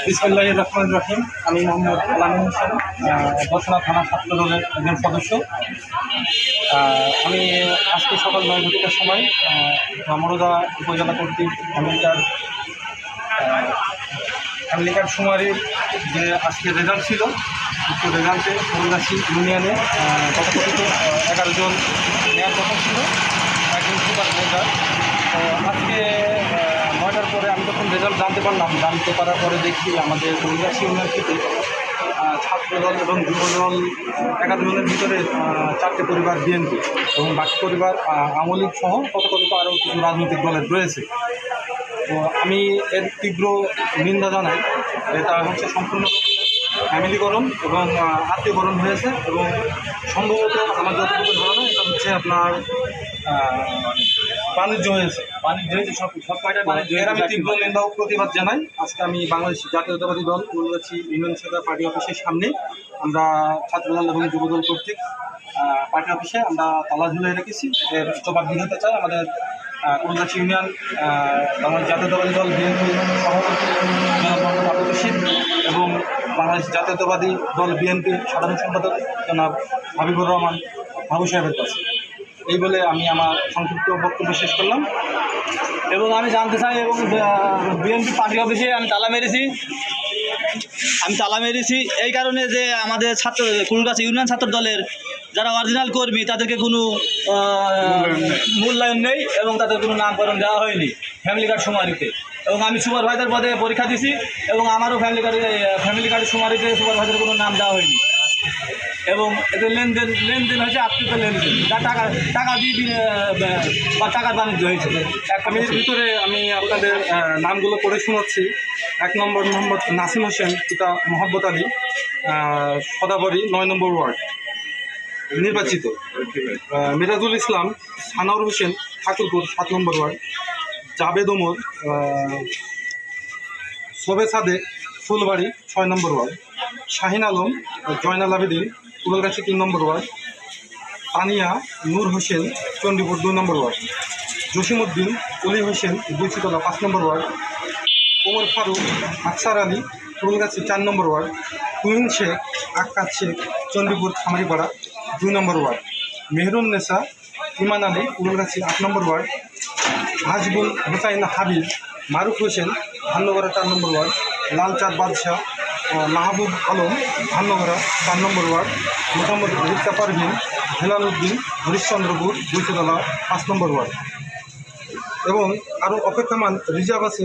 বিসমিল্লাহির রহমানির রহিম। আমি মোহাম্মদ আলামিন হোসেন, বছরা থানা ছাত্র দলের একজন সদস্য। আমি আজকে সকাল 9:00টার সময় ধামরোদা উপজেলা কর্তৃক ফ্যামিলি কার্ড শুমারির যে আজকে রেজাল্ট ছিল, উক্ত রেজাল্টে ফুলগাছি ইউনিয়নে তথাকথিত 11 জন নেওয়ার কথা ছিল, একজন সুপারভাইজার। তো আজকে 9টার পরে আমি যখন রেজাল্ট জানতে পারার পরে দেখি আমাদের ফুলগাছি ইউনিয়ন থেকে ছাত্রদল এবং যুবদল 11 জনের ভিতরে 4টে পরিবার বিএনপি এবং বাকি পরিবার আওয়ামী লীগ সহ তথাকথিত আরও কিছু রাজনৈতিক দলের রয়েছে। তো আমি এর তীব্র নিন্দা জানাই। এটা হচ্ছে সম্পূর্ণ ফ্যামিলিকরণ এবং আত্মীয়করণ হয়েছে এবং সম্ভবত আমার যতটুকু ধারণা এটা হচ্ছে আপনার বাণিজ্য হয়েছে সব কয়টা বাণিজ্য। এর আমি তীব্র নিন্দা ও প্রতিবাদ জানাই। আজকে আমি বাংলাদেশ জাতীয়তাবাদী দল ফুলগাছি ইউনিয়ন শাখা পার্টি অফিসের সামনে আমরা ছাত্রদল এবং যুবদল কর্তৃক পার্টি অফিসে আমরা তালা ঝুলিয়ে রেখেছি। এর জবাবদিহি হতে চাই আমাদের ফুলগাছি ইউনিয়ন বাংলাদেশ জাতীয়তাবাদী দল বিএনপি সভাপতি মোহাম্মদ আবুল রশিদ এবং বাংলাদেশ জাতীয়তাবাদী দল বিএনপির সাধারণ সম্পাদক জনাব হাবিবুর রহমান বাবু সাহেবের কাছে। এই বলে আমি আমার সংক্ষিপ্ত বক্তব্য শেষ করলাম। এবং আমি জানতে চাই, এবং বিএনপি পার্টি অফিসে আমি তালা মেরেছি এই কারণে যে আমাদের ফুলগাছি ইউনিয়ন ছাত্র দলের যারা অরিজিনাল কর্মী তাদেরকে কোনো মূল্যায়ন নেই এবং তাদের কোনো নামকরণ দেওয়া হয়নি ফ্যামিলি কার্ড শুমারিতে। এবং আমি সুপারভাইজার পদে পরীক্ষা দিছি এবং আমারও ফ্যামিলি কার্ডের শুমারিতে সুপারভাইজারের কোনো নাম দেওয়া হয়নি। এবং এদের লেনদেন হয়েছে আর্থিক লেনদেন, যা টাকা দিয়ে বা টাকার বাণিজ্য হয়েছে। 1 মিনিটের ভিতরে আমি আপনাদের নামগুলো পড়ে শোনাচ্ছি। 1 নম্বর মোহাম্মদ নাসিম হোসেন, পিতা মোহাব্বত আলী, সদাবরী 9 নম্বর ওয়ার্ড নির্বাচিত। মিরাজুল ইসলাম, সানাউর হোসেন, ঠাকুরপুর 7 নম্বর ওয়ার্ড। জাবেদ ওমর, শোবে সাদেক, ফুলবাড়ি 6 নম্বর ওয়ার্ড। শাহিন আলম, জয়নাল আবেদিন, ফুলগাছি 3 নম্বর ওয়ার্ড। তানিয়া নূর হোসেন, চণ্ডীপুর 2 নম্বর ওয়ার্ড। জসিমউদ্দিন অলি হোসেন, দুইচিতলা 5 নম্বর ওয়ার্ড। ওমর ফারুক, আকসার আলী, ফুলগাছি 4 নম্বর ওয়ার্ড। তুহিন শেখ, আক্কাস শেখ, চণ্ডীপুর খামারিপাড়া 2 নম্বর ওয়ার্ড। মেহরুন নেসা, ইমান আলী, ফুলগাছি 8 নম্বর ওয়ার্ড। হাসবুল হুসাইন হাবিব, মারুফ হোসেন, ধান্যগড়া 4 নম্বর ওয়ার্ড। লালচাঁদ বাদশাহ, মাহবুব আলম, ধান্যগড়া 4 নম্বর ওয়ার্ড। মোহাম্মদ রিক্তা পারভিন, হেলাল উদ্দিন, হরিশ্চন্দ্রপুর, দুইতলা 5 নম্বর ওয়ার্ড। এবং আরও অপেক্ষমান রিজার্ভ আছে